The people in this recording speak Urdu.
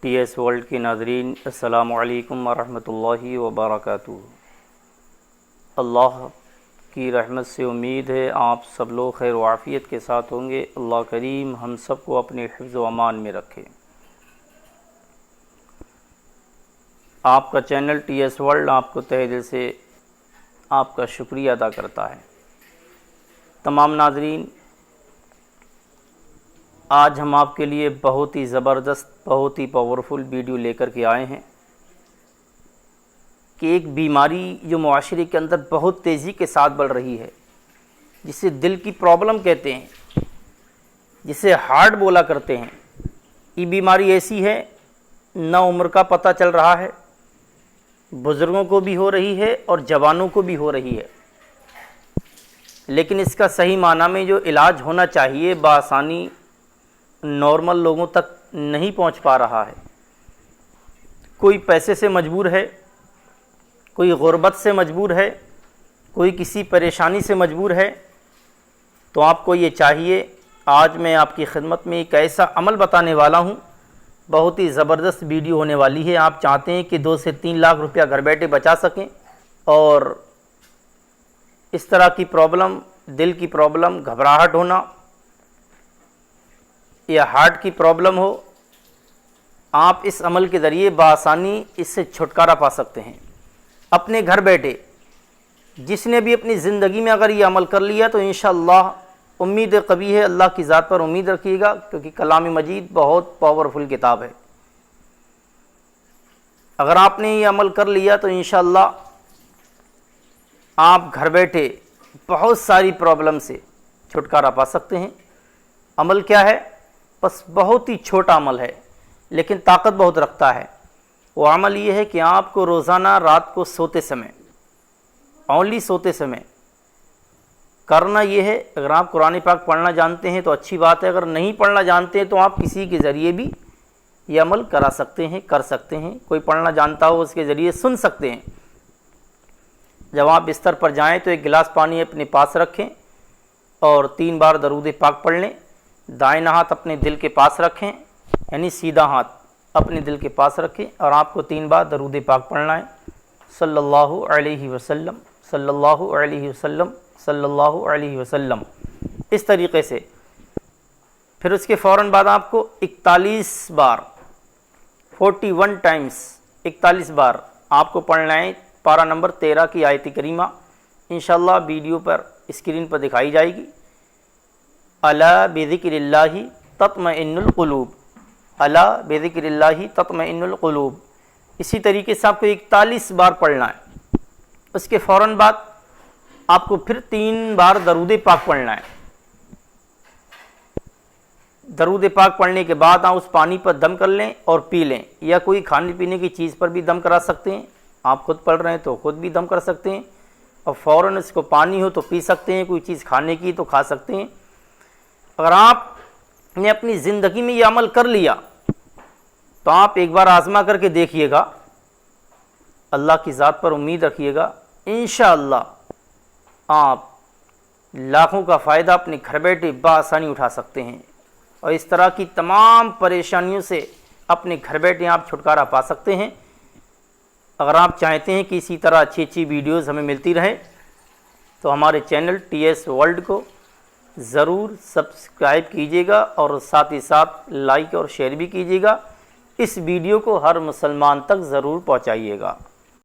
ٹی ایس ورلڈ کے ناظرین، السلام علیکم ورحمۃ اللہ وبرکاتہ۔ اللہ کی رحمت سے امید ہے آپ سب لوگ خیر و عافیت کے ساتھ ہوں گے۔ اللہ کریم ہم سب کو اپنے حفظ و امان میں رکھے۔ آپ کا چینل ٹی ایس ورلڈ آپ کو تہہ دل سے آپ کا شکریہ ادا کرتا ہے۔ تمام ناظرین، آج ہم آپ کے لیے بہت ہی زبردست، بہت ہی پاورفل ویڈیو لے کر کے آئے ہیں کہ ایک بیماری جو معاشرے کے اندر بہت تیزی کے ساتھ بڑھ رہی ہے، جسے دل کی پرابلم کہتے ہیں، جسے ہارٹ بولا کرتے ہیں، یہ بیماری ایسی ہے نہ عمر کا پتہ چل رہا ہے، بزرگوں کو بھی ہو رہی ہے اور جوانوں کو بھی ہو رہی ہے، لیکن اس کا صحیح معنی میں جو علاج ہونا چاہیے بآسانی نارمل لوگوں تک نہیں پہنچ پا رہا ہے۔ کوئی پیسے سے مجبور ہے، کوئی غربت سے مجبور ہے، کوئی کسی پریشانی سے مجبور ہے، تو آپ کو یہ چاہیے، آج میں آپ کی خدمت میں ایک ایسا عمل بتانے والا ہوں، بہت ہی زبردست ویڈیو ہونے والی ہے۔ آپ چاہتے ہیں کہ 2 سے 3 لاکھ روپیہ گھر بیٹھے بچا سکیں، اور اس طرح کی پرابلم، دل کی پرابلم، گھبراہٹ ہونا یا ہارٹ کی پرابلم ہو، آپ اس عمل کے ذریعے بآسانی اس سے چھٹکارا پا سکتے ہیں اپنے گھر بیٹھے۔ جس نے بھی اپنی زندگی میں اگر یہ عمل کر لیا تو انشاءاللہ امید قوی ہے، اللہ کی ذات پر امید رکھیے گا، کیونکہ کلام مجید بہت پاورفل کتاب ہے۔ اگر آپ نے یہ عمل کر لیا تو انشاءاللہ آپ گھر بیٹھے بہت ساری پرابلم سے چھٹکارا پا سکتے ہیں۔ عمل کیا ہے؟ بس بہت ہی چھوٹا عمل ہے، لیکن طاقت بہت رکھتا ہے۔ وہ عمل یہ ہے کہ آپ کو روزانہ رات کو سوتے سمے، اونلی سوتے سمے کرنا یہ ہے، اگر آپ قرآن پاک پڑھنا جانتے ہیں تو اچھی بات ہے، اگر نہیں پڑھنا جانتے ہیں تو آپ کسی کے ذریعے بھی یہ عمل کرا سکتے ہیں، کر سکتے ہیں۔ کوئی پڑھنا جانتا ہو اس کے ذریعے سن سکتے ہیں۔ جب آپ بستر پر جائیں تو ایک گلاس پانی اپنے پاس رکھیں اور 3 بار درود پاک پڑھ لیں۔ دائیں ہاتھ اپنے دل کے پاس رکھیں، یعنی سیدھا ہاتھ اپنے دل کے پاس رکھیں، اور آپ کو 3 بار درود پاک پڑھنا ہے، صلی اللہ علیہ وسلم، صلی اللہ علیہ وسلم، صلی اللہ علیہ وسلم، اس طریقے سے۔ پھر اس کے فوراً بعد آپ کو 41 بار 41 ٹائمز 41 بار آپ کو پڑھنا ہے پارہ نمبر 13 کی آیت کریمہ، انشاءاللہ ویڈیو پر اسکرین پر دکھائی جائے گی۔ الا بذکر اللہ تطمئن القلوب، الا بذکر اللہ تطمئن القلوب، اسی طریقے سے آپ کو 41 بار پڑھنا ہے۔ اس کے فوراً بعد آپ کو پھر 3 بار درود پاک پڑھنا ہے۔ درود پاک پڑھنے کے بعد آپ اس پانی پر دم کر لیں اور پی لیں، یا کوئی کھانے پینے کی چیز پر بھی دم کرا سکتے ہیں۔ آپ خود پڑھ رہے ہیں تو خود بھی دم کر سکتے ہیں، اور فوراً اس کو پانی ہو تو پی سکتے ہیں، کوئی چیز کھانے کی تو کھا سکتے ہیں۔ اگر آپ نے اپنی زندگی میں یہ عمل کر لیا تو آپ ایک بار آزما کر کے دیکھیے گا، اللہ کی ذات پر امید رکھیے گا، انشاءاللہ آپ لاکھوں کا فائدہ اپنے گھر بیٹھے بآسانی اٹھا سکتے ہیں، اور اس طرح کی تمام پریشانیوں سے اپنے گھر بیٹھے آپ چھٹکارا پا سکتے ہیں۔ اگر آپ چاہتے ہیں کہ اسی طرح اچھی ویڈیوز ہمیں ملتی رہے تو ہمارے چینل ٹی ایس ورلڈ کو ضرور سبسکرائب کیجیے گا، اور ساتھ ہی ساتھ لائک اور شیئر بھی کیجیے گا۔ اس ویڈیو کو ہر مسلمان تک ضرور پہنچائیے گا۔